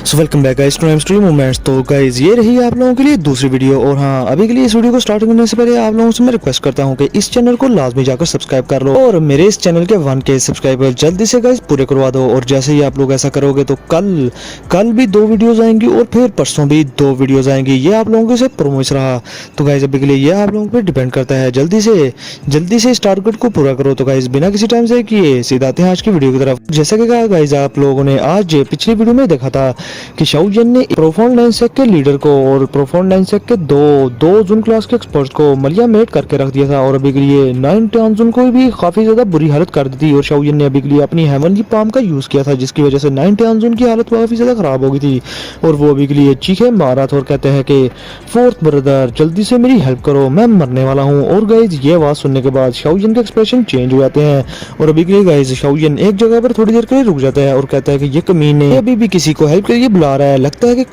So welcome back guys to stream moments. तो guys ये रही आप लोगों के लिए दूसरी वीडियो। और हाँ, अभी के लिए इस वीडियो को स्टार्ट करने से पहले आप लोगों से मैं रिक्वेस्ट करता हूँ कि इस चैनल को लाजमी जाकर सब्सक्राइब कर लो और मेरे इस चैनल के 1K सब्सक्राइबर जल्दी से गाइस पूरे करवा दो। और जैसे ही आप लोग ऐसा करोगे तो कल भी 2 वीडियोस आएंगी और फिर परसों भी 2 वीडियोस आएंगी। ये आप लोगों के से प्रॉमिस रहा। तो गाइस अभी के लिए ये आप लोगों पे डिपेंड करता है। जल्दी से इस टारगेट को पूरा करो। तो गाइस बिना किसी टाइम से किए सीधा आते हैं आज की वीडियो की तरफ। जैसा कि कहा गाइस आप लोगों ने आज पिछली वीडियो में देखा था कि शाओजन ने प्रोफाउंड 9 सेक के लीडर को और प्रोफाउंड 9 सेक के दो जून क्लास के एक्सपर्ट्स को मलिया मेट करके रख दिया था। और अभी के लिए 9 टांजुन को भी काफी ज्यादा बुरी हालत कर दी थी। और शाओजन ने अभी के लिए अपनी हेवनली पाम का यूज किया था, जिसकी वजह से 9 टांजुन की हालत काफी ज्यादा खराब हो गई थी। और वो अभी के लिए चीखे मारा था और कहते हैं कि फोर्थ ब्रदर जल्दी से मेरी हेल्प करो, मैं मरने वाला हूँ। और गाइस ये आवाज सुनने के बाद शाओजन के एक्सप्रेशन चेंज हो जाते हैं। और अभी के लिए गाइस शाओजन एक जगह पर थोड़ी देर के लिए रुक जाता है और कहता है कि ये कमीने अभी भी किसी को हेल्प के लिए बुला रहा है। लगता है कि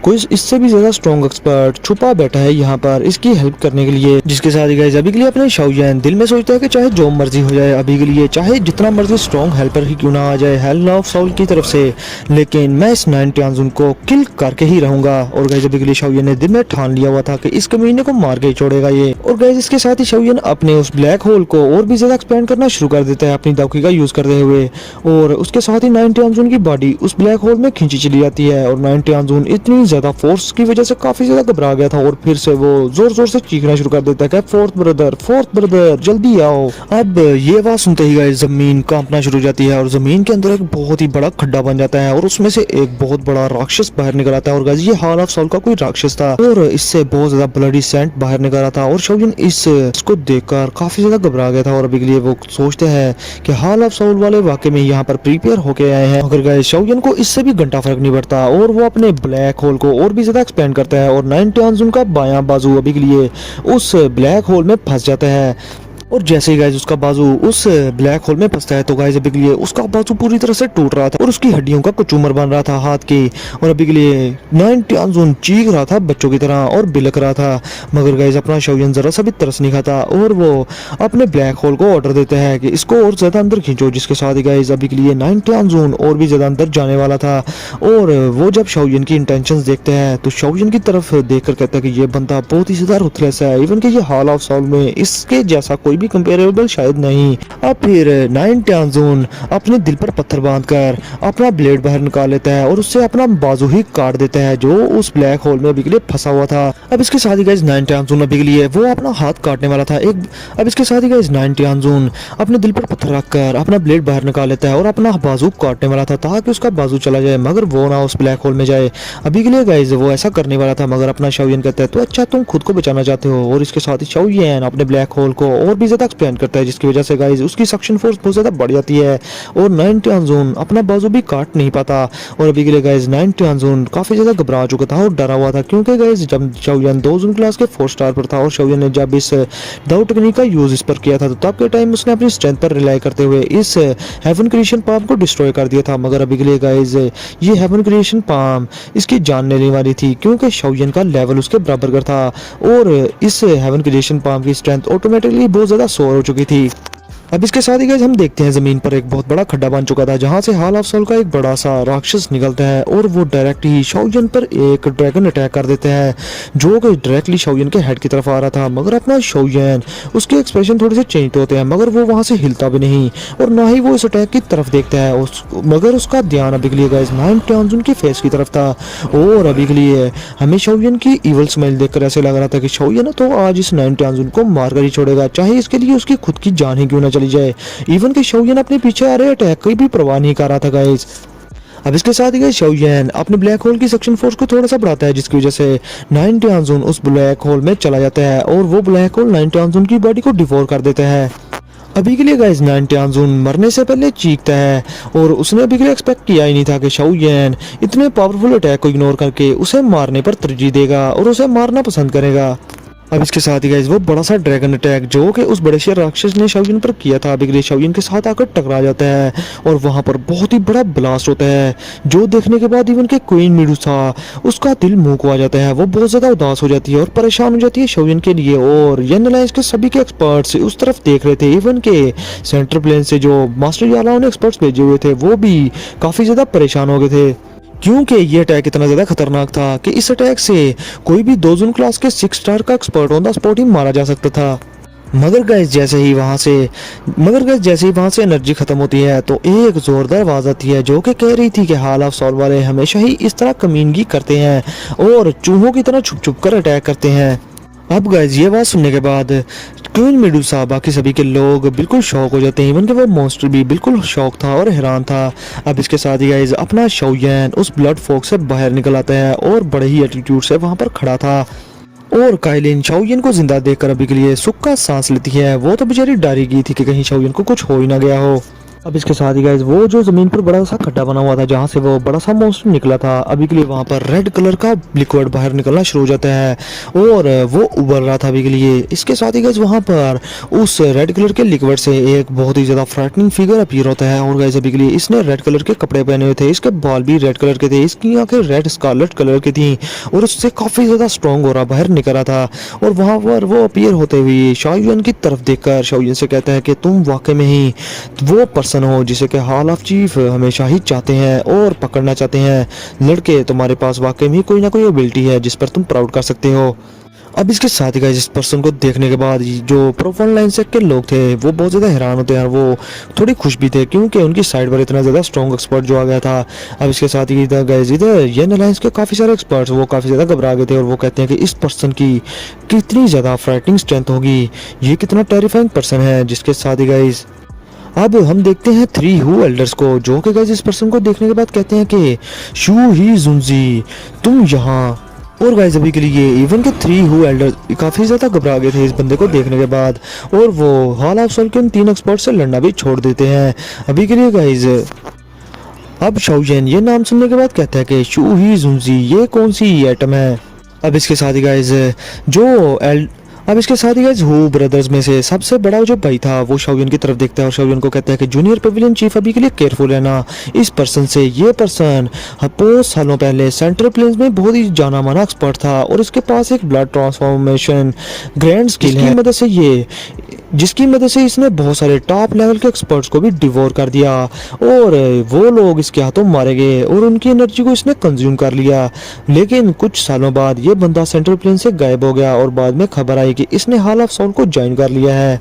कोई इससे भी ज्यादा स्ट्रॉन्ग एक्सपर्ट छुपा बैठा है यहाँ पर इसकी हेल्प करने के लिए। जिसके साथ ही गाइस अभी के लिए अपने शाओजन दिल में सोचता है कि चाहे जो मर्जी हो जाए, अभी के लिए चाहे जितना मर्जी स्ट्रॉन्ग हेल्पर ही क्यों ना आ जाए हेल ऑफ साउल की तरफ से, लेकिन मैं इस 9 टांजुन को किल करके ही रहूंगा। और गाइस अभी के लिए शाओजन ने दिल में ठान लिया हुआ था कि इस कमीने को मार के ही छोड़ेगा ये। और गाइस इसके साथ ही शाओजन अपने उस ब्लैक होल को और भी ज्यादा एक्सपेंड करना शुरू कर देता है अपनी दावकी का यूज करते हुए। और उसके साथ ही 9 टांजुन की बॉडी उस ब्लैक होल में खींची चली जाती है। और 9 टांजुन इतनी ज्यादा फोर्स की वजह से काफी ज्यादा घबरा गया था और फिर से वो जोर से चीखना शुरू कर देता है कि फोर्थ ब्रदर जल्दी आओ। अब ये आवाज सुनते ही गाइस जमीन कांपना शुरू हो जाती है और जमीन के अंदर एक बहुत ही बड़ा खड्डा बन जाता है और उसमें से एक बहुत बड़ा राक्षस बाहर निकल आता है। और गाइस ये हॉल ऑफ साउल का कोई राक्षस था और इससे बहुत ज्यादा ब्लडी सेंट बाहर निकल रहा था। और शाओजन इसको देखकर काफी ज्यादा घबरा गया था और अभी के लिए वो सोचते हैं कि हॉल ऑफ साउल वाले वाकई में यहाँ पर प्रिपेयर होके आए हैं। अगर गाइस शाओजन को इससे भी घंटा फर्क नहीं पड़ता और वो अपने ब्लैक होल को और भी ज्यादा एक्सपेंड करता है। और 9 टांजुन का बायां बाजू अभी के लिए उस ब्लैक होल में फंस जाता है। और जैसे ही गाइस उसका बाजू उस ब्लैक होल में फंसता है तो गाइस अभी के लिए उसका बाजू पूरी तरह से टूट रहा था और उसकी हड्डियों का कचूमर बन रहा था हाथ की। और अभी के लिए 9 टांजुन चीख रहा था बच्चों की तरह और बिलक रहा था। मगर गाइस अपना शाओजन जरा सा भी तरस नहीं खाता और वो अपने ब्लैक होल को ऑर्डर देता है कि इसको और ज्यादा अंदर खींचो। जिसके साथ ही गाइस अभी के लिए 9 टांजुन और भी ज्यादा अंदर जाने वाला था। और वो जब शाओजन की इंटेंशंस देखते हैं तो शाओजन की तरफ देखकर कहता है कि ये बंदा बहुत ही ज्यादा रुथलेस है, इवन कि ये हॉल ऑफ साउल में इसके जैसा कोई भी कंपेरेबल शायद नहीं। अब फिर 9 टांजुन अपने दिल पर पत्थर बांधकर अपना ब्लेड बाहर निकाल लेता है और उससे अपना बाजू ही काट देता है जो उस ब्लैक होल में अभी के लिए फंसा हुआ था। अब इसके साथ ही गाइस 9 टांजुन अभी के लिए वो अपना हाथ काटने वाला था अब इसके साथ ही गाइस 9 टांजुन अपने दिल पर पत्थर रखकर अपना ब्लेड बाहर निकाल लेता है और अपना बाजू काटने वाला था ताकि उसका बाजू चला जाए मगर वो ना उस ब्लैक होल में जाए। अभी के लिए गाइस वो ऐसा करने वाला था मगर अपना शाओजन कहता है तो अच्छा तुम खुद को बचाना चाहते हो। और इसके साथ ही शाओजन अपने ब्लैक होल को और भी ज्यादा एक्सपेंड करता है जिसकी वजह से गाइस उसकी सक्शन फोर्स बहुत ज्यादा बढ़ जाती है और 9 टांजुन अपना बाजू भी काट नहीं पाता। और अभी के लिए गाइस 9 टांजुन काफी ज्यादा घबरा चुका था और डरा हुआ था क्योंकि गाइस जब शाओजन 2 जून क्लास के 4 स्टार पर था और शाओजन ने जब इस दाउ टेक्निक का यूज इस पर किया था तो तब के टाइम उसने अपनी स्ट्रेंथ पर रिलाई करते हुए इस हेवन क्रिएशन पाम को डिस्ट्रॉय कर दिया था। मगर अभी के लिए गाइस ये हेवन क्रिएशन पाम इसकी जान लेने वाली थी क्योंकि शाओजन का लेवल उसके बराबर का था और इस हेवन क्रिएशन पाम की स्ट्रेंथ ऑटोमेटिकली बहुत ज्यादा सोर हो चुकी थी। अब इसके साथ ही गाइस हम देखते हैं जमीन पर एक बहुत बड़ा खड्डा बन चुका था जहां से हॉल ऑफ साउल का एक बड़ा सा राक्षस निकलता है और वो डायरेक्ट ही शाओजन पर एक ड्रैगन अटैक कर देते हैं जो कि डायरेक्टली शाओजन के हेड की तरफ आ रहा था। मगर अपना शाओजन उसके एक्सप्रेशन थोड़े से चेंज होते हैं मगर वो वहां से हिलता भी नहीं और ना ही वो इस अटैक की तरफ देखता है मगर उसका ध्यान अभी के लिए गाइस 9 टांजुन की फेस की तरफ था। और अभी के लिए हमें शाओजन की इवल स्माइल देखकर ऐसे लग रहा था कि शाओजन तो आज इस 9 टांजुन को मारकर ही छोड़ेगा, चाहे इसके लिए उसकी खुद की जान ही क्यों ना चली जाए। इवन कि शाओजन अपने पीछे आ रहे अटैक की भी परवाह नहीं कर रहा था गाइस। अब इसके साथ ही शाओजन अपने ब्लैक होल की सेक्शन फोर्स को थोड़ा सा बढ़ाता है जिसकी वजह से 9 टांजुन उस ब्लैक होल में चला जाता है और वो ब्लैक होल 9 टांजुन की बॉडी को डिवोर कर देता है। अभी के लिए गाइस 9 टांजुन मरने से पहले चीखता है और उसने अभी के लिए एक्सपेक्ट किया ही नहीं था कि शाओजन इतने पावरफुल अटैक को इग्नोर करके उसे मारने पर तरजीह देगा और उसे मारना पसंद करेगा। अब इसके साथ ही गाइस वो बड़ा सा ड्रैगन अटैक जो कि उस बड़े से राक्षस ने शाओजन पर किया था अभी के लिए शाओजन के साथ आकर टकरा जाता है और वहां पर बहुत ही बड़ा ब्लास्ट होता है जो देखने के बाद इवन के क्वीन मेडुसा उसका दिल मुंह को आ जाता है। वो बहुत ज्यादा उदास हो जाती है और परेशान हो जाती है शाओजन के लिए। और यन अलायंस के सभी के एक्सपर्ट्स उस तरफ देख रहे थे, इवन के सेंटर प्लेन से जो मास्टर यालाओं ने एक्सपर्ट्स भेजे हुए थे वो भी काफी ज्यादा परेशान हो गए थे। क्योंकि ये अटैक इतना ज़्यादा खतरनाक था कि इस अटैक से कोई भी दोजन क्लास के 6 स्टार का एक्सपर्ट ऑन द स्पॉट ही मारा जा सकता था। मगर गाइस जैसे ही वहां से एनर्जी खत्म होती है तो एक जोरदार आवाज आती है जो कि कह रही थी कि हाल ऑफ सॉल्व वाले हमेशा ही इस तरह कमीनगी करते हैं और चूहों की तरह छुप छुप कर अटैक करते हैं। अब गाइस ये बात सुनने के बाद क्वीन मेडुसा बाकी सभी के लोग बिल्कुल शौक हो जाते हैं। इवन के वो मॉन्स्टर भी बिल्कुल शौक था और हैरान था। अब इसके साथ ही गाइस अपना शाओयान उस ब्लड फॉग से बाहर निकल आता है और बड़े ही एटीट्यूड से वहां पर खड़ा था। और काइलिन शाओयान को जिंदा देखकर अभी के लिए सुख का सांस लेती है। वो तो बेचारी डरी गई थी कि कहीं शाओयान को कुछ हो ही ना गया हो। अब इसके साथ ही गाइस वो जो जमीन पर बड़ा सा खड्डा बना हुआ था जहाँ से वो बड़ा सा मॉन्स्टर निकला था, अभी के लिए वहां पर रेड कलर का लिक्विड बाहर निकलना शुरू हो जाता है और वो उबल रहा था अभी के लिए। इसके साथ ही गाइस वहां पर उस रेड कलर के लिक्विड से एक बहुत ही ज्यादा फ्राइटनिंग फिगर अपीयर होता है। और गाइस अभी के लिए इसने रेड कलर के कपड़े पहने हुए थे, इसके बाल भी रेड कलर के थे, इसकी आंखें रेड स्कारलेट कलर की थी और उससे काफी ज्यादा स्ट्रॉन्ग हो रहा बाहर निकल रहा था। और वहां पर वो अपीयर होते हुए शाओयान की तरफ देखकर शाओयान से कहता है कि तुम वाकई में ही वो पर्सन हो जिसे कि हॉल ऑफ चीफ हमेशा ही चाहते हैं और पकड़ना चाहते हैं। लड़के तुम्हारे पास वाकई में कोई ना कोई एबिलिटी है जिस पर तुम प्राउड कर सकते हो। अब इसके साथ ही गाइस इस पर्सन को देखने के बाद जो प्रोफाइल लाइन से के लोग थे वो बहुत ज़्यादा हैरान होते हैं और वो थोड़ी खुश भी थे क्योंकि उनकी साइड पर इतना ज़्यादा स्ट्रॉन्ग एक्सपर्ट जो आ गया था। अब इसके साथ ही गाइस इधर यन अलायंस के काफ़ी सारे एक्सपर्ट्स वो काफ़ी ज़्यादा घबरा गए थे और वो कहते हैं कि इस पर्सन की कितनी ज़्यादा फ्राइटनिंग स्ट्रेंथ होगी, ये कितना टेरिफाइंग पर्सन है। जिसके साथ ही गाइस अब हम देखते हैं 3 हु एल्डर्स को जो कि गाइस इस पर्सन को देखने के बाद कहते हैं कि शू ही जुनजी तुम यहाँ। और गाइस अभी के लिए इवन के 3 हु एल्डर काफ़ी ज़्यादा घबरा गए थे इस बंदे को देखने के बाद और वो हॉल ऑफ सोल के उन 3 एक्सपर्ट से लड़ना भी छोड़ देते हैं अभी के लिए गाइस। अब शाओयान ये नाम सुनने के बाद कहता है कि शू ही जुनजी ये कौन सी एटम है। अब इसके साथ ही गाइस हु ब्रदर्स में से सबसे बड़ा जो भाई था वो शाओयान की तरफ देखता है और शाओयान को कहता है कि जूनियर पेविलियन चीफ अभी के लिए केयरफुल रहना इस पर्सन से। ये पर्सन बहुत सालों पहले सेंट्रल प्लेन्स में बहुत ही जाना माना एक्सपर्ट था और इसके पास एक ब्लड ट्रांसफॉर्मेशन ग्रैंड स्किल है जिसकी मदद से इसने बहुत सारे टॉप लेवल के एक्सपर्ट्स को भी डिवोर कर दिया और वो लोग इसके हाथों मारे गए और उनकी एनर्जी को इसने कंज्यूम कर लिया। लेकिन कुछ सालों बाद ये बंदा सेंट्रल प्लेन से गायब हो गया और बाद में खबर आई कि इसने हॉल ऑफ सोल को ज्वाइन कर लिया है।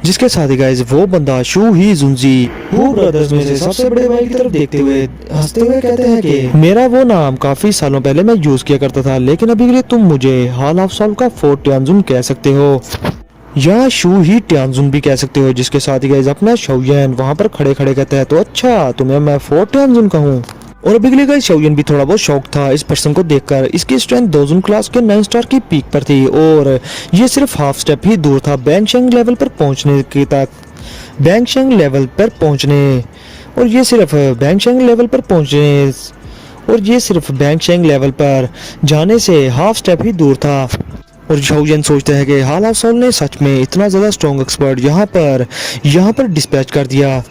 जिसके साथ ही गाइस वो बंदा शू ही जुनजी हु ब्रदर्स में से सबसे बड़े भाई की तरफ देखते हुए हंसते हुए कहते हैं कि मेरा वो नाम काफी सालों पहले मैं यूज किया करता था लेकिन अभी के लिए तुम मुझे हॉल ऑफ सोल का फोर्ट टियानजुन कह सकते हो या शू ही टियानजुन भी कह सकते हो। जिसके साथ ही गाइस अपना शाओयान वहां पर खड़े खड़े कहता है तो अच्छा तुम्हें मैं फोर्ट टियानजुन कहूँ। और अभी के लिए गाइस शाओयान भी थोड़ा बहुत शौक था इस पर्सन को देखकर। इसकी स्ट्रेंथ दोजन क्लास के 9 स्टार की पीक पर थी और ये सिर्फ हाफ स्टेप ही दूर था बैंगशेंग लेवल पर पहुंचने की तक। बैंगशेंग लेवल पर पहुंचने और ये सिर्फ बैंगशेंग लेवल पर पहुंचने और ये सिर्फ बैंगशेंग लेवल पर जाने से हाफ स्टेप ही दूर था। और शाओयान सोचता है कि हॉल ऑफ सोल ने सच में इतना ज़्यादा स्ट्रॉन्ग एक्सपर्ट यहाँ पर डिस्पैच कर दिया।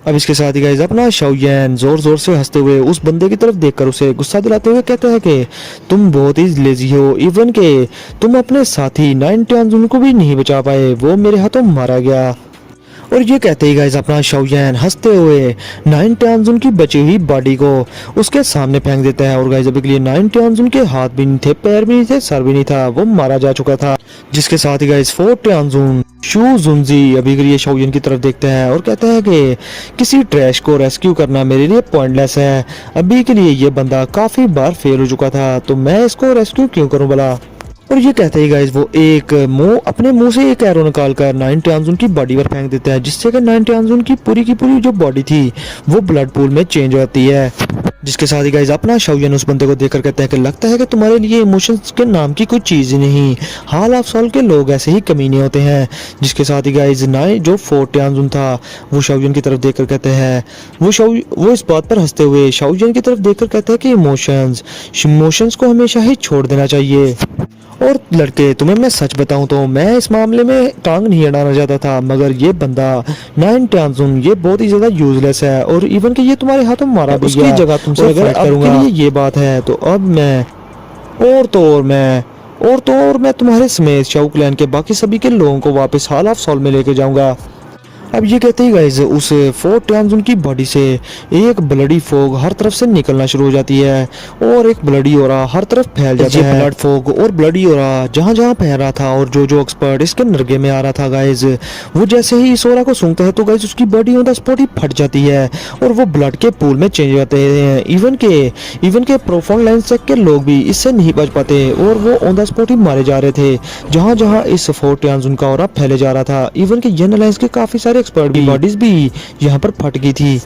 अब इसके साथ ही गाइस अपना शाओयान जोर जोर से हंसते हुए उस बंदे की तरफ देखकर उसे गुस्सा दिलाते हुए कहता है कि तुम बहुत ही लेजी हो, इवन के तुम अपने साथी 9 टियानजुन को भी नहीं बचा पाए, वो मेरे हाथों मारा गया। और ये कहते ही गाइस अपना शाओयान हंसते हुए 9 टियानजुन की बची हुई बॉडी को उसके सामने फेंक देता है। और गाइस अभी के लिए 9 टियानजुन के हाथ भी नहीं थे, पैर भी नहीं थे, सर भी नहीं था, वो मारा जा चुका था। जिसके साथ ही गाइस 4 टियानजुन शू जुनजी अभी के लिए शाओयान की तरफ देखता है और कहता है कि किसी ट्रैश को रेस्क्यू करना मेरे लिए पॉइंटलेस है। अभी के लिए ये बंदा काफी बार फेल हो चुका था तो मैं इसको रेस्क्यू क्यों करूं भला। और ये कहते ही गाइस वो अपने मुंह से एक एरो निकाल कर 9 टियानजुन की बॉडी पर फेंक देता है जिससे कि 9 टियानजुन की पूरी जो बॉडी थी वो ब्लड पूल में चेंज हो जाती है। जिसके साथ ही गाइस अपना शाओयान उस बंदे को देखकर कहता है कि लगता है कि तुम्हारे लिए इमोशंस के नाम की कोई चीज ही नहीं, हॉल ऑफ सोल के लोग ऐसे ही कमीने होते हैं। जिसके साथ ही गाइस जो 4 टियानजुन था वो शाओयान की तरफ देखकर कहते हैं वो इस बात पर हंसते हुए शाओयान की तरफ देखकर कहता है कि इमोशंस को हमेशा ही छोड़ देना चाहिए। और लड़के तुम्हें मैं सच बताऊं तो मैं इस मामले में टांग नहीं अड़ाना चाहता था मगर ये बंदा 9 टियानजुन ये बहुत ही ज्यादा यूजलेस है और इवन कि ये तुम्हारे हाथों मारा भी गया। जगह तुमसे अगर करूंगा ये बात है तो अब मैं और मैं तुम्हारे समेत शाओ क्लैन के बाकी सभी के लोगों को वापस हॉल ऑफ सोल में लेके जाऊंगा। अब ये कहते ही गाइज उस फोर्ट टायंजुन की बॉडी से एक ब्लडी फोग हर तरफ से निकलना शुरू हो जाती है और एक ब्लडी ओरा हर तरफ फैल जाता है। ब्लड फोग और ब्लडी ओरा जहाँ जहाँ फैल रहा था और जो जो एक्सपर्ट इसके नरगे में आ रहा था गाइज, वो जैसे ही इस ओरा को सूंघता है तो गाइज उसकी बॉडी ऑन द स्पॉट ही फट जाती है और वो ब्लड के पूल में चेंज हो जाते हैं। इवन के प्रोफाउंड लाइन सेक के लोग भी इससे नहीं बच पाते और वो ऑन द स्पॉट ही मारे जा रहे थे जहाँ जहाँ इस फोर्ट टायंजुन का ओरा फैले जा रहा था। इवन के यन अलायंस के काफी सारे एक्सपर्ट की बॉडीज भी यहाँ पर फट गई थी।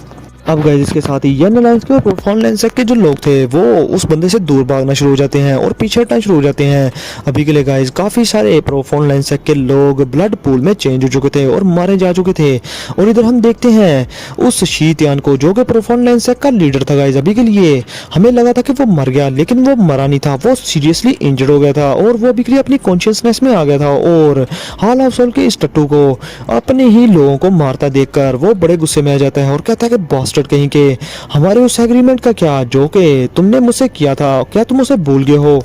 अब गाइस इसके साथ ही यन अलायंस के और प्रोफाउंड लाइन सेक के जो लोग थे वो उस बंदे से दूर भागना शुरू हो जाते हैं और पीछे हटना शुरू हो जाते हैं। अभी के लिए गाइस काफी सारे प्रोफाउंड लाइन सेक के लोग ब्लड पूल में चेंज हो चुके थे और मारे जा चुके थे। और इधर हम देखते हैं उस शी तियान को जो कि प्रोफाउंड लाइन सेक का लीडर था गाइस। अभी के लिए हमें लगा था कि वो मर गया, लेकिन वो मरा नहीं था, वो सीरियसली इंजर्ड हो गया था और वो अभी के लिए अपनी कॉन्शियसनेस में आ गया था। और हाल ऑफ सोल के इस टट्टू को अपने ही लोगों को मारता देखकर वो बड़े गुस्से में आ जाता है और कहता है कि बॉस्टर्ड कहीं के, हमारे उस एग्रीमेंट का क्या जो कि तुमने मुझसे किया था, क्या तुम उसे भूल गए हो।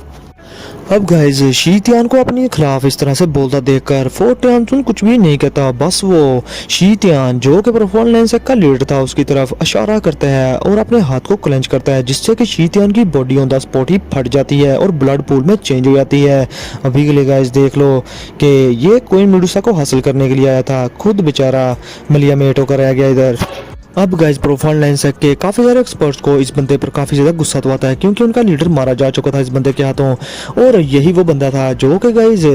अब गाइज शी तियान को अपने खिलाफ इस तरह से बोलता देखकर फोर्ट टायंजुन कुछ भी नहीं कहता, बस वो शी तियान जो कि प्रोफाउंड लाइन सेक का लीडर था उसकी तरफ इशारा करता है और अपने हाथ को क्लेंच करता है जिससे कि शी तियान की बॉडी ऑन द स्पॉट ही फट जाती है और ब्लड पूल में चेंज हो जाती है। अभी के लिए गाइज देख लो कि ये क्वीन मेडुसा को हासिल करने के लिए आया था, खुद बेचारा मलिया मेट होकर रह गया इधर। अब गाइज प्रोफाउंड लाइन सेक के काफी सारे एक्सपर्ट्स को इस बंदे पर काफी ज्यादा गुस्सा तो आता है क्योंकि उनका लीडर मारा जा चुका था इस बंदे के हाथों और यही वो बंदा था जो कि गाइज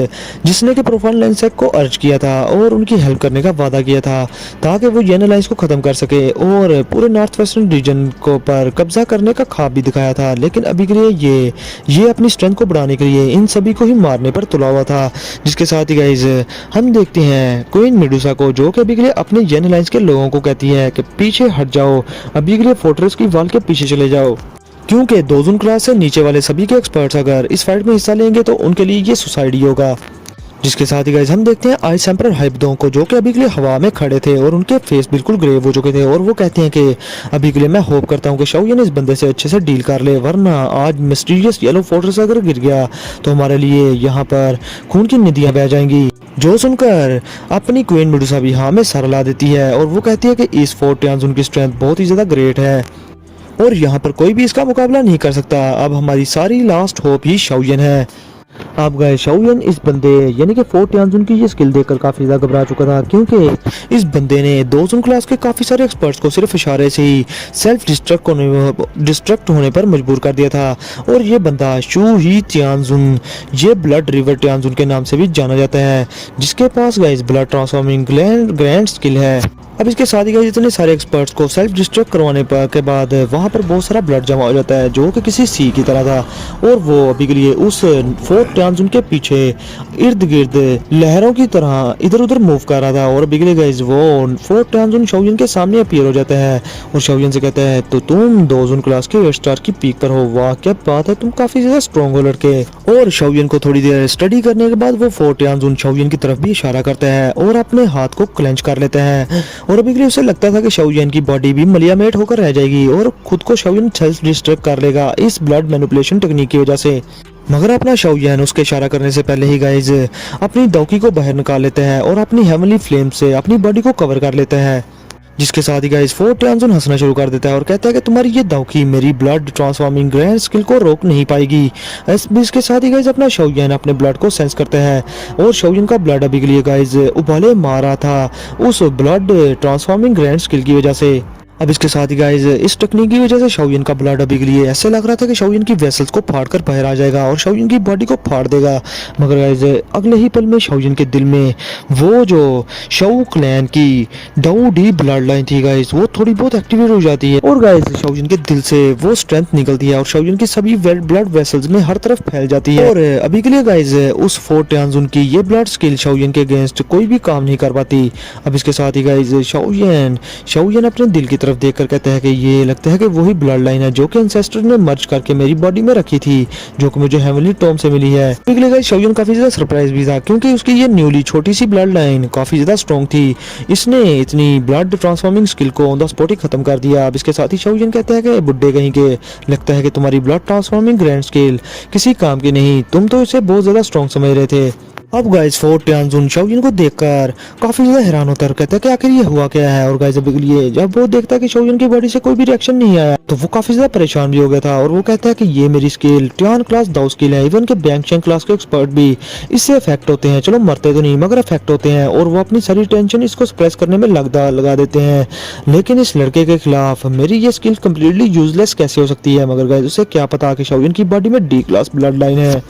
जिसने कि प्रोफाउंड लाइन सेक को अर्ज किया था और उनकी हेल्प करने का वादा किया था ताकि वो यन अलायंस को खत्म कर सके और पूरे नॉर्थ वेस्टर्न रीजन को पर कब्जा करने का ख्वाब भी दिखाया था। लेकिन अभी के लिए ये अपनी स्ट्रेंथ को बढ़ाने के लिए इन सभी को ही मारने पर तुला हुआ था। जिसके साथ ही गाइज हम देखते हैं क्वीन मेडुसा को जो कि अभी के लिए अपने यन अलायंस के लोगों को कहती है कि पीछे हट जाओ, अभी के लिए फोर्ट्रेस की वॉल के पीछे चले जाओ, क्योंकि दोजुन क्लास से नीचे वाले सभी के एक्सपर्ट्स अगर इस फाइट में हिस्सा लेंगे तो उनके लिए ये सुसाइड ही होगा। जिसके साथ ही गाइस हम देखते हैं आइस एम्परर हाइबदों को जो कि अभी के लिए हवा में खड़े थे और उनके फेस बिल्कुल ग्रे हो चुके थे और वो कहते हैं कि अभी के लिए मैं होप करता हूँ कि शाओयन इस बंदे से अच्छे से डील कर ले, वरना आज मिस्टीरियस येलो फोर्ट्रेस अगर गिर गया तो हमारे लिए यहाँ पर खून की नदियाँ बह जाएंगी। जो सुनकर अपनी क्वीन मेडुसा भी हाँ में सर ला देती है और वो कहती है कि इस फोर्ट टायंजुन की स्ट्रेंथ बहुत ही ज्यादा ग्रेट है और यहाँ पर कोई भी इसका मुकाबला नहीं कर सकता। अब हमारी सारी लास्ट होप ही शाओयन है। आप गए शाओयन इस बंदे यानी कि फोर्ट टायंजुन की ये स्किल देखकर काफी ज्यादा घबरा चुका था क्योंकि इस बंदे ने दोजुन क्लास के काफी सारे एक्सपर्ट्स को सिर्फ इशारे से ही सेल्फ डिस्ट्रक्ट होने पर मजबूर कर दिया था। और ये बंदा शू ही टायंजुन, ये ब्लड रिवर टायंजुन के नाम से भी जाना जाता है, जिसके पास guys blood transforming grand skill है। अब इसके साथ ही जितने सारे एक्सपर्ट्स को सेल्फ डिस्ट्रक्ट करवाने पर के बाद वहाँ पर बहुत सारा ब्लड जमा हो जाता है जो कि किसी सी की तरह था और वो अभी के लिए उस फोर्ट टायंजुन के पीछे इर्द गिर्द लहरों की तरह इधर उधर मूव कर रहा था। और अभी के लिए गाइस वो फोर्ट टायंजुन शाओयन के सामने अपीयर हो जाता है और शाओयन से कहता है तो तुम दोजुन क्लास के 8 स्टार की पीक पर हो, वाह क्या बात है, तुम काफी ज्यादा स्ट्रॉन्ग हो लड़के। और शाओयन को थोड़ी देर स्टडी करने के बाद वो फोर्ट टायंजुन शाओयन की तरफ भी इशारा करता है और अपने हाथ को क्लेंच कर लेता है और अभी के लिए उसे लगता था कि शाओयन की बॉडी भी मलियामेट होकर रह जाएगी और खुद को शाओयन सेल्फ डिस्ट्रक्ट कर लेगा इस ब्लड मैनिपुलेशन टेक्निक की वजह से। मगर अपना शाओयन उसके इशारा करने से पहले ही गाइज अपनी दौकी को बाहर निकाल लेता है और अपनी हेवनली फ्लेम से अपनी बॉडी को कवर कर लेता है। जिसके साथ ही गाइस फोर्ट टायंजुन हंसना शुरू कर देता है और कहता है कि तुम्हारी ये दौकी मेरी ब्लड ट्रांसफॉर्मिंग ग्रैंड स्किल को रोक नहीं पाएगी। इसके साथ ही गाइस अपना शाओयन अपने ब्लड को सेंस करता है और शाओयन का ब्लड अभी के लिए गाइस उबाले मार रहा था उस ब्लड ट्रांसफॉर्मिंग ग्रैंड स्किल की वजह से। अब इसके साथ ही गाइस इस टेक्निक की वजह से शाओयन का ब्लड अभी के लिए ऐसे लग रहा था कि शाओयन की वेसल्स को फाड़कर बाहर आ जाएगा और शाओयन की बॉडी को फाड़ देगा। मगर गाइस अगले ही पल में शाओयन के दिल में वो जो शाओ क्लैन की डाउ डी ब्लड लाइन थी गाइस वो थोड़ी बहुत एक्टिवेट हो जाती है और गाइस शाओयन के दिल से वो स्ट्रेंथ निकलती है और शाओयन की सभी ब्लड वेसल्स में हर तरफ फैल जाती है। और अभी के लिए गाइस उस फोर्ट टायंजुन की ये ब्लड स्किल शाओयन के अगेंस्ट कोई भी काम नहीं कर पाती। अब इसके साथ ही गाइस शाओयन अपने दिल की तरफ देखकर कहता है कि ये लगता है कि वही ब्लड लाइन है जो कि एंसेस्टर ने मर्ज करके मेरी बॉडी में रखी थी जो कि मुझे हेवनली टॉम से मिली है। पिछले गाइस शाओयन काफी ज्यादा सरप्राइज भी था क्योंकि उसकी ये न्यूली छोटी सी ब्लड लाइन काफी ज्यादा स्ट्रॉन्ग थी, इसने इतनी ब्लड ट्रांसफॉर्मिंग स्किल को ऑन द स्पॉट ही खत्म कर दिया। अब इसके साथ ही शाओयन कहता है कि बुड्ढे कहीं के, लगता है कि तुम्हारी ब्लड ट्रांसफॉर्मिंग ग्रैंड स्किल किसी काम की नहीं, तुम तो इसे बहुत ज्यादा स्ट्रॉन्ग समझ रहे थे। अब गाइस फोर्ट टियानजुन शाओजिन को देखकर काफी ज्यादा हैरान होता है और कहता है कि आखिर ये हुआ क्या है। और गाइस अभी के लिए जब वो देखता है कि शाओजिन की बॉडी से कोई भी रिएक्शन नहीं आया तो वो काफी ज्यादा परेशान भी हो गया था। और वो कहता है कि ये मेरी स्किल टियान क्लास दाओ स्किल है, इवन के बैंगशेंग क्लास के एक्सपर्ट भी इससे अफेक्ट होते हैं। चलो मरते तो नहीं मगर अफेक्ट होते हैं और वो अपनी सारी टेंशन इसको सप्रेस करने में लगा देते हैं। लेकिन इस लड़के के खिलाफ मेरी ये स्किल कम्प्लीटली यूजलेस कैसे हो सकती है। मगर गाइस उसे क्या पता कि शाओजिन की बॉडी में डी क्लास ब्लड लाइन है।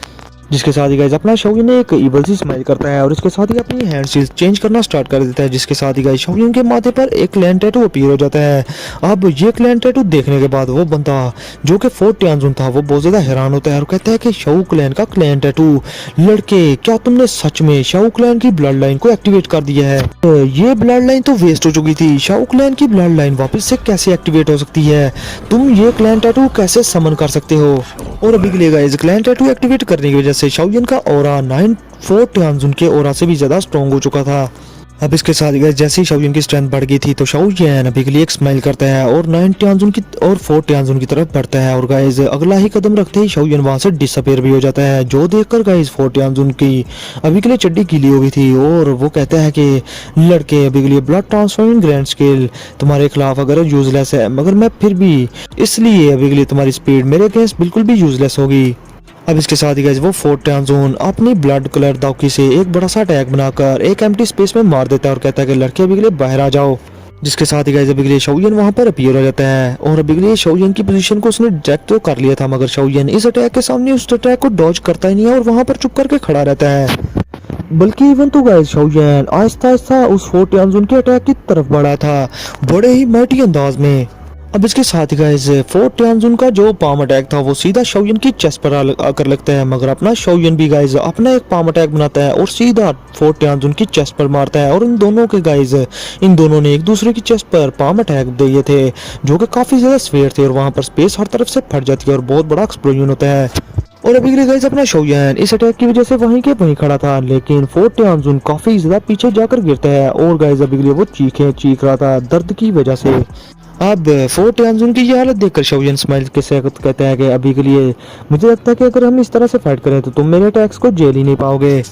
जिसके साथ ही गाइस अपना शाओजिन ने एक इवल सी स्माइल करता है और इसके साथ ही अपनी हैंड सील्स चेंज करना स्टार्ट कर देता है। जिसके साथ ही गाइस शाओजिन के माथे पर एक क्लैन टैटू अपीयर हो जाता है। अब ये क्लैन टैटू देखने के बाद वो बंदा जो कि फोर्ट टियानजुन था वो बहुत ज्यादा हैरान होता है और कहता है कि शाओ क्लैन का क्लैन टैटू, लड़के क्या तुमने सच में शाओ क्लैन की ब्लड लाइन को एक्टिवेट कर दिया है। ये ब्लड लाइन तो वेस्ट हो चुकी थी, शाओ क्लैन की ब्लड लाइन वापस से कैसे एक्टिवेट हो सकती है, तुम ये क्लैन टैटू कैसे समन कर सकते हो। और अभी के लिए गाइस क्लैन टैटू एक्टिवेट करने की वजह से शाओजिन का ऑरा 9 फोर्ट टियानजुन के ऑरा से भी ज्यादा स्ट्रॉन्ग हो चुका था। अब इसके साथ गाइस जैसे ही शाओजिन की स्ट्रेंथ बढ़ गई थी तो शाओजिन अभी के लिए एक स्माइल करता है और 9 टियानजुन की और 4 टियानजुन की तरफ बढ़ता है। और गाइस अगला ही कदम रखते ही शाओजिन वहां से डिसअपीयर भी हो जाता है। जो देखकर गाइस 4 टियानजुन की अभी के लिए चड्डी गीली हो गई थी और वो कहता है कि लड़के अभी के लिए ब्लड ट्रांसफॉर्मिंग ग्रैंड स्किल तुम्हारे खिलाफ अगर यूजलेस है, मगर मैं फिर भी इसलिए अभी के लिए तुम्हारी स्पीड मेरे अगेंस्ट बिल्कुल भी यूजलेस होगी। अब इसके साथ ही गाइस वो फोर्ट टियानजुन अपनी ब्लड कलर दाओकी से एक बड़ा सा अटैक बनाकर एक एम्प्टी स्पेस में मार देता है और कहता है कि लड़के अभी के लिए बाहर आ जाओ। जिसके साथ ही गाइस अभी के लिए शाओजिन वहां पर अपीयर हो जाता है और अभी के लिए शाओजिन की पोजीशन को उसने डिटेक्ट तो कर लिया था, मगर शाओजिन इस अटैक के सामने उस अटैक को डॉज करता ही नहीं है और वहां पर चुप करके खड़ा रहता है। बल्कि इवन तो गाइस शाओजिन आहिस्ता आहिस्ता उस फोर्ट टियानजुन के अटैक की तरफ बढ़ा था, बड़े ही माइटी अंदाज में। अब इसके साथ ही गाइस फोर्ट टियानजुन का जो पाम अटैक था वो सीधा शाओजिन की चेस्ट पर आकर लगता है, मगर अपना शाओजिन भी गाइस अपना एक पाम अटैक बनाता है और सीधा फोर्ट टियानजुन की चेस्ट पर मारता है। और इन दोनों के गाइस इन दोनों ने एक दूसरे की चेस्ट पर पाम अटैक दिए थे जो कि काफी ज्यादा स्फीयर थे और वहां पर स्पेस हर तरफ से फट जाती है और बहुत बड़ा एक्सप्लोजन होता है। और अभी के लिए गाइस अपना शाओजिन इस अटैक की वजह से वहीं के वहीं खड़ा था, लेकिन फोर्ट टियानजुन काफी ज्यादा पीछे जाकर गिरता है और गाइस अभी के लिए वो चीख रहा था दर्द की वजह से। अब फोर्ट टियानजुन की ये हालत देखकर शाओजिन स्माइल के साथ कहता है कि अभी के लिए मुझे लगता है कि अगर हम इस तरह से फाइट करें तो तुम मेरे अटैक्स को झेल ही नहीं पाओगे।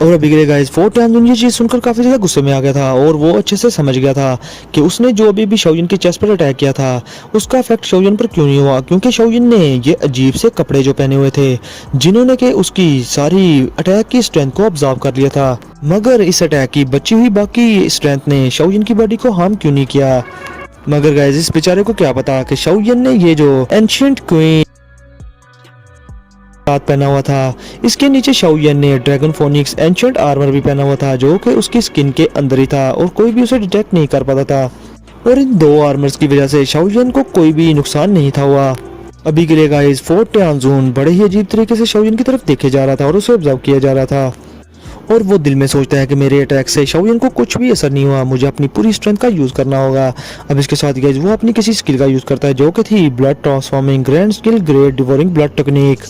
और अभी के लिए गाइस फोर्ट टियानजुन ये चीज सुनकर काफी ज्यादा गुस्से में आ गया था और वो अच्छे से समझ गया था कि उसने जो अभी भी शाओजिन की चेस्ट पर अटैक किया था उसका इफेक्ट शाओजिन पर क्यों नहीं हुआ, क्योंकि शाओजिन ने ये अजीब से कपड़े जो पहने हुए थे जिन्होंने के उसकी सारी अटैक की स्ट्रेंथ को ऑब्जर्व कर लिया था, मगर इस अटैक की बची हुई बाकी स्ट्रेंथ ने शाओजिन की बॉडी को हार्म क्यों नहीं किया। मगर गाइस इस बेचारे को क्या पता कि शाओजिन ने ये जो एंशिएंट क्वीन हाथ पहना हुआ था, इसके नीचे शाओजिन ने ड्रैगन फोनिक्स एंशिएंट आर्मर भी पहना हुआ था जो कि उसकी स्किन के अंदर ही था और कोई भी उसे डिटेक्ट नहीं कर पाता था। और इन दो आर्मर्स की वजह से शाओजिन को कोई भी नुकसान नहीं था हुआ। अभी के लिए गाइस फोर्ट टियानजुन बड़े ही अजीब तरीके से शाओजिन की तरफ देखे जा रहा था और उसे ऑब्जर्व किया जा रहा था और वो दिल में सोचता है कि मेरे अटैक से शाओजिन को कुछ भी असर नहीं हुआ, मुझे अपनी पूरी स्ट्रेंथ का यूज करना होगा। अब इसके साथ गाइस वो अपनी किसी स्किल का यूज करता है जो कि थी blood transforming grand skill great devouring blood technique.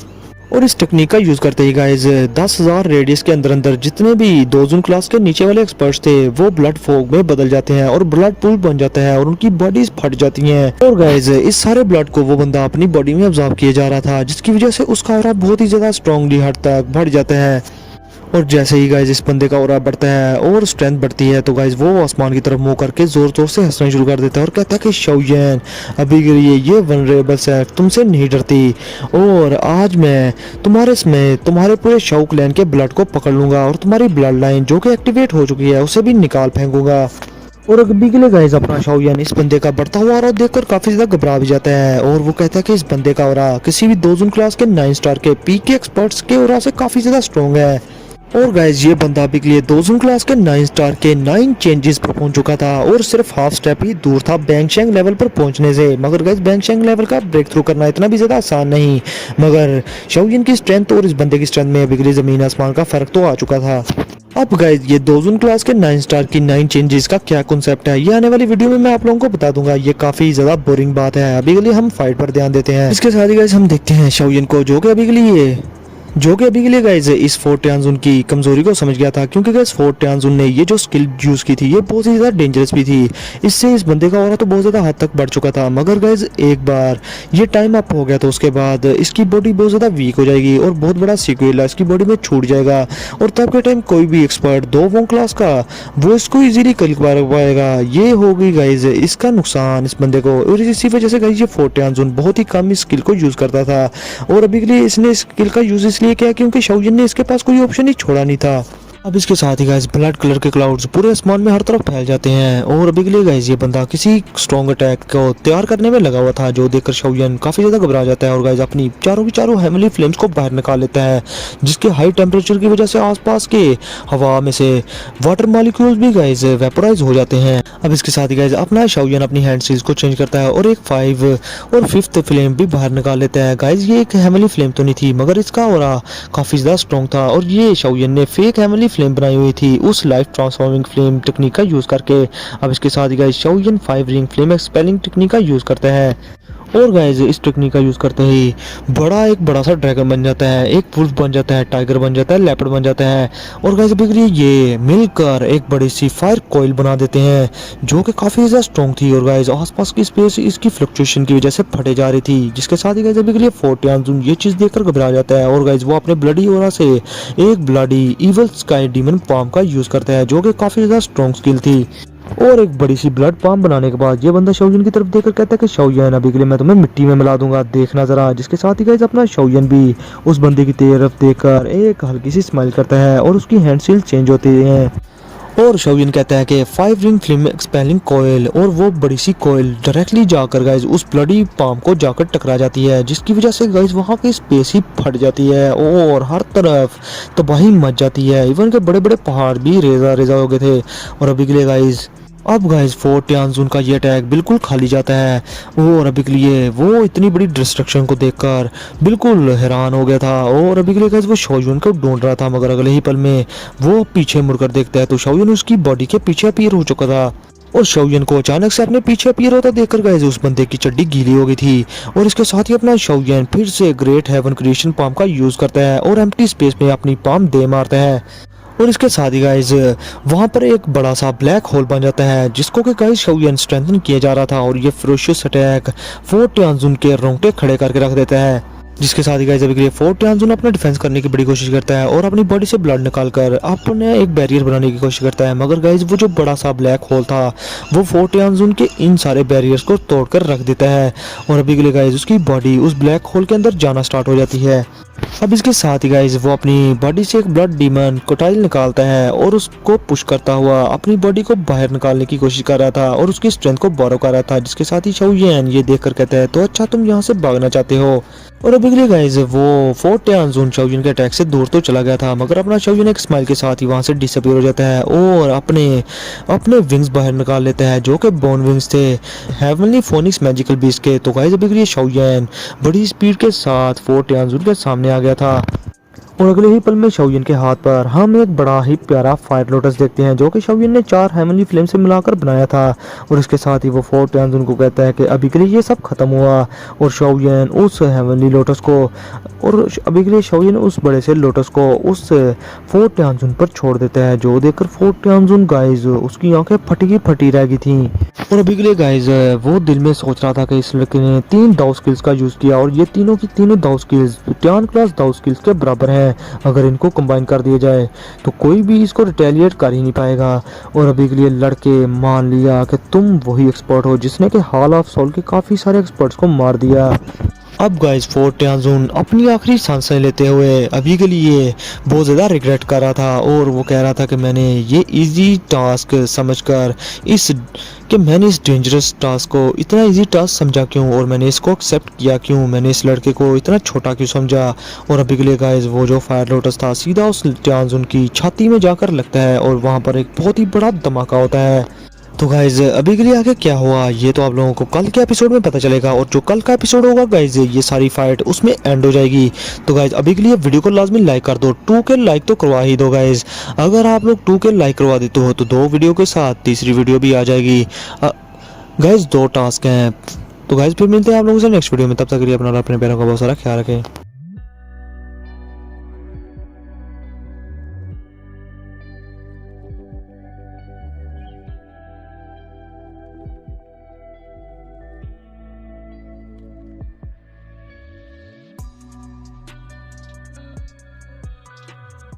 और इस टेक्निक का यूज करते ही गाइस 10,000 रेडियस के अंदर अंदर जितने भी दोजुन क्लास के नीचे वाले एक्सपर्ट्स थे वो ब्लड फोग में बदल जाते हैं और ब्लड पूल बन जाता है और उनकी बॉडीज फट जाती हैं। और गाइस इस सारे ब्लड को वो बंदा अपनी बॉडी में ऑब्जर्व किए जा रहा था, जिसकी वजह से उसका ऑरा बहुत ही ज्यादा स्ट्रांगली हद तक बढ़ जाता है। और जैसे ही गाइस इस बंदे का ऑरा बढ़ता है और स्ट्रेंथ बढ़ती है तो गाइस वो आसमान की तरफ मुंह करके जोर जोर से हंसना शुरू कर देता है और कहता है कि शाओजिन अभी के लिए ये वनरेबल सेट तुमसे नहीं डरती और आज मैं तुम्हारे पूरे शाओ क्लैन के ब्लड को पकड़ लूंगा और तुम्हारी ब्लड लाइन जो कि एक्टिवेट हो चुकी है उसे भी निकाल फेंकूंगा। और अभी के लिए गाइस अपना शाओजिन इस बंदे का बढ़ता हुआ ऑरा देखकर काफी ज्यादा घबरा भी जाता है और वो कहता है कि इस बंदे का ऑरा किसी भी दोजुन क्लास के 9 स्टार के पीक के एक्सपर्ट्स के ऑरा से काफी ज्यादा स्ट्रॉन्ग है। और गाइस ये बंदा अभी के लिए दोजुन क्लास के 9 स्टार के 9 चेंजेस पर पहुंच चुका था और सिर्फ हाफ स्टेप ही दूर था बैंगशेंग लेवल पर पहुंचने से। मगर गाइस बैंगशेंग लेवल का ब्रेक थ्रू करना इतना भी ज्यादा आसान नहीं, मगर शाओजिन की स्ट्रेंथ और इस बंदे की स्ट्रेंथ में अभी के लिए जमीन आसमान का फर्क तो आ चुका था। अब गाइस ये दोजुन क्लास के 9 स्टार की 9 चेंजेस का क्या कॉन्सेप्ट है ये आने वाली वीडियो में मैं आप लोगों को बता दूंगा। ये काफी ज्यादा बोरिंग बात है, अभी के लिए हम फाइट पर ध्यान देते हैं। इसके साथ ही गाइस हम देखते हैं शाओजिन को जो कि अभी के लिए जो कि अभी के लिए गाइज इस फोर्ट टियानजुन की कमजोरी को समझ गया था, क्योंकि गाइज फोर्ट टियानजुन ने ये जो स्किल यूज की थी ये बहुत ही ज्यादा डेंजरस भी थी। इससे इस बंदे का ऑरा तो बहुत ज्यादा हद तक बढ़ चुका था, मगर गाइज एक बार ये टाइम अप हो गया तो उसके बाद इसकी बॉडी बहुत ज्यादा वीक हो जाएगी और बहुत बड़ा सीक्वेल इसकी बॉडी में छूट जाएगा। और तब के टाइम कोई भी एक्सपर्ट 2 क्लास का वो इसको इजीली कर पाएगा। ये होगी गाइज इसका नुकसान इस बंदे को, और इसी वजह से गाइज ये फोर्ट टियानजुन बहुत ही कम इस स्किल को यूज करता था। और अभी के लिए इसने स्किल का यूज इसलिए किया क्योंकि शाओजिन ने इसके पास कोई ऑप्शन ही छोड़ा नहीं था। अब इसके साथ ही गाइस ब्लड कलर के क्लाउड्स पूरे आसमान में हर तरफ फैल जाते हैं, और अभी के लिए गाइस ये बंदा किसी स्ट्रॉन्ग अटैक को तैयार करने में लगा हुआ था, जो देखकर शाओजिन काफी ज्यादा घबरा जाता है और गाइस अपनी चारों की चारों हेवनली फ्लेम्स को बाहर निकाल लेता है, जिसके हाई टेम्परेचर की वजह से आसपास के हवा में से वाटर मॉलिक्यूल्स भी गाइस वेपोराइज हो जाते हैं। अब इसके साथ ही गाइस अपना शाओजिन अपनी हैंड सीज को चेंज करता है और एक 5 और 5th फ्लेम भी बाहर निकाल लेता है। गाइस ये एक हेवनली फ्लेम तो नहीं थी, मगर इसका ऑरा काफी ज्यादा स्ट्रॉन्ग था, और ये शाओजिन ने फेक हेवनली फ्लेम बनाई हुई थी उस लाइफ ट्रांसफॉर्मिंग फ्लेम टेक्निक का यूज करके। अब इसके साथ ही guys Shaojin 5 ring flame expelling technique का यूज करता है, और गाइस इस टेक्निक का यूज करते ही एक बड़ा सा ड्रैगन बन जाता है, एक वुल्फ बन जाता है, टाइगर बन जाता है, लेपर्ड बन जाता है, और गाइस बिगड़ी ये मिलकर एक बड़ी सी फायर कॉइल बना देते हैं जो कि काफी ज्यादा स्ट्रॉन्ग थी। और गाइस आसपास की स्पेस इसकी फ्लक्चुएशन की वजह से फटे जा रही थी, जिसके साथ ही गाइस बिगड़ी फोर्ट टियानजुन ये चीज देखकर घबरा जाता है, और गाइस वो अपने ब्लडी ऑरा से एक bloody evil sky demon palm का यूज करता है, जो कि काफी ज्यादा स्ट्रॉन्ग स्किल थी। और एक बड़ी सी ब्लड पाम बनाने के बाद ये बंदा शाओजिन की तरफ देखकर कहता है कि शाओजिन अभी के लिए मैं तुम्हें मिट्टी में मिला दूंगा, देखना जरा। जिसके साथ ही गाइस अपना शाओजिन भी उस बंदे की तरफ देखकर एक हल्की सी स्माइल करता है और उसकी हैंड सील चेंज होती है, और शाओजिन कहता है कि 5 रिंग फ्लेम एक्सपेलिंग कॉइल, और वो बड़ी सी कॉइल डायरेक्टली जाकर गाइस उस ब्लडी पाम को जाकर टकरा जाती है, जिसकी वजह से गाइस वहां की स्पेस ही फट जाती है और हर तरफ तबाही मच जाती है। इवन के बड़े बड़े पहाड़ भी रेजा रेजा हो गए थे। और अभी के लिए गाइस अब गाइस फोर्ट टियानजुन का ये अटैक बिल्कुल खाली जाता है, और अभी के लिए वो इतनी बड़ी डिस्ट्रक्शन को देखकर बिल्कुल हैरान हो गया था, और अभी के लिए गाइस वो शाओजिन को ढूंढ रहा था, मगर अगले ही पल में वो पीछे मुड़कर देखता है तो शाओजिन उसकी बॉडी के पीछे अपीयर हो चुका था। और शाओजिन को अचानक से अपने पीछे अपीयर होता देखकर गाइस उस बंदे की चड्डी गीली हो गई थी, और इसके साथ ही अपना शाओजिन फिर से ग्रेट हेवन क्रिएशन पाम का यूज करता है और एम्प्टी स्पेस में अपनी पाम दे मारता है, और इसके साथ ही गाइस वहां पर एक बड़ा सा ब्लैक होल बन जाता है, जिसको कि गाइस शाओजिन स्ट्रेंथन किया जा रहा था, और ये फेरोशियस अटैक फोर्ट टियानजुन के रोंगटे खड़े करके रख देता है। जिसके साथ ही गाइस अभी के लिए फोर्ट टियानजुन अपना डिफेंस करने की बड़ी कोशिश करता है और अपनी बॉडी से ब्लड निकालकर अपने एक बैरियर बनाने की कोशिश करता है, मगर गाइस वो जो बड़ा सा ब्लैक होल था वो फोर्ट टियानजुन के इन सारे बैरियर्स को तोड़कर रख देता है, और अभी के लिए गाइस उसकी बॉडी उस ब्लैक होल के अंदर जाना स्टार्ट हो जाती है। अब इसके साथ ही गाइस वो अपनी बॉडी से एक ब्लड डीमन कोटाइल निकालता है और उसको पुश करता हुआ अपनी बॉडी को बाहर निकालने की कोशिश कर रहा था और उसकी स्ट्रेंथ को बोरो कर रहा था। जिसके साथ ही शाओजिन ये देखकर कहता है तो अच्छा तुम यहाँ से भागना चाहते हो। और अभी के लिए गाइस वो फोर्ट टियानजुन शाओजिन के अटैक से दूर तो चला गया था, मगर अपना शाओजिन एक स्माइल के साथ ही वहां से डिसअपीयर हो जाता है और अपने विंग्स बाहर निकाल लेता है, जो कि बोन विंग्स थे हेवनली फोनिक्स मैजिकल बीस्ट के। तो गाइस अभी के लिए शाओजिन बड़ी स्पीड के साथ फोर्ट टियानजुन के सामने आ गया था, और अगले ही पल में शाओजिन के हाथ पर हम एक बड़ा ही प्यारा फायर लोटस देखते हैं, जो कि शाओजिन ने 4 हेवनली फ्लेम से मिलाकर बनाया था। और इसके साथ ही वो फोर्ट टियानजुन को कहता है कि अभी के लिए ये सब खत्म हुआ, और शाओजिन उस हेवनली लोटस को और अभी के लिए शाओजिन उस बड़े से लोटस को उस फोर्ट टियानजुन पर छोड़ देता है, जो देखकर फोर्ट टियानजुन गाइस उसकी आंखें फटी की फटी रह गई थी। और अभी के लिए गाइस वो दिल में सोच रहा था कि इस लड़के ने 3 दाव स्किल्स का यूज किया, और ये तीनों की तीनों दाव स्किल्स टियान क्लास दाव स्किल्स के बराबर हैं। अगर इनको कंबाइन कर दिया जाए तो कोई भी इसको रिटेलिएट कर ही नहीं पाएगा। और अभी के लिए लड़के मान लिया कि तुम वही एक्सपर्ट हो जिसने कि हॉल ऑफ सोल के काफी सारे एक्सपर्ट्स को मार दिया। अब गाइस फोर्ट टियानजुन अपनी आखिरी सांसें लेते हुए अभी के लिए बहुत ज़्यादा रिग्रेट कर रहा था, और वो कह रहा था कि मैंने ये इजी टास्क समझकर मैंने इस डेंजरस टास्क को इतना इजी टास्क समझा क्यों, और मैंने इसको एक्सेप्ट किया क्यों, मैंने इस लड़के को इतना छोटा क्यों समझा। और अभी के लिए गाइस वो जो फायर लोटस था सीधा उस टियानजुन की छाती में जाकर लगता है, और वहाँ पर एक बहुत ही बड़ा धमाका होता है। तो गाइज अभी के लिए आगे क्या हुआ ये तो आप लोगों को कल के एपिसोड में पता चलेगा, और जो कल का एपिसोड होगा गाइज ये सारी फाइट उसमें एंड हो जाएगी। तो गाइज अभी के लिए वीडियो को लाजमी लाइक कर दो, 2K लाइक तो करवा ही दो गाइज। अगर आप लोग 2K लाइक करवा देते हो तो 2 वीडियो के साथ तीसरी वीडियो भी आ जाएगी। गाइज 2 टास्क हैं। तो गाइज फिर मिलते हैं आप लोगों से नेक्स्ट वीडियो में, तब तक के लिए अपना और अपने पैरों का बहुत सारा ख्याल रखें।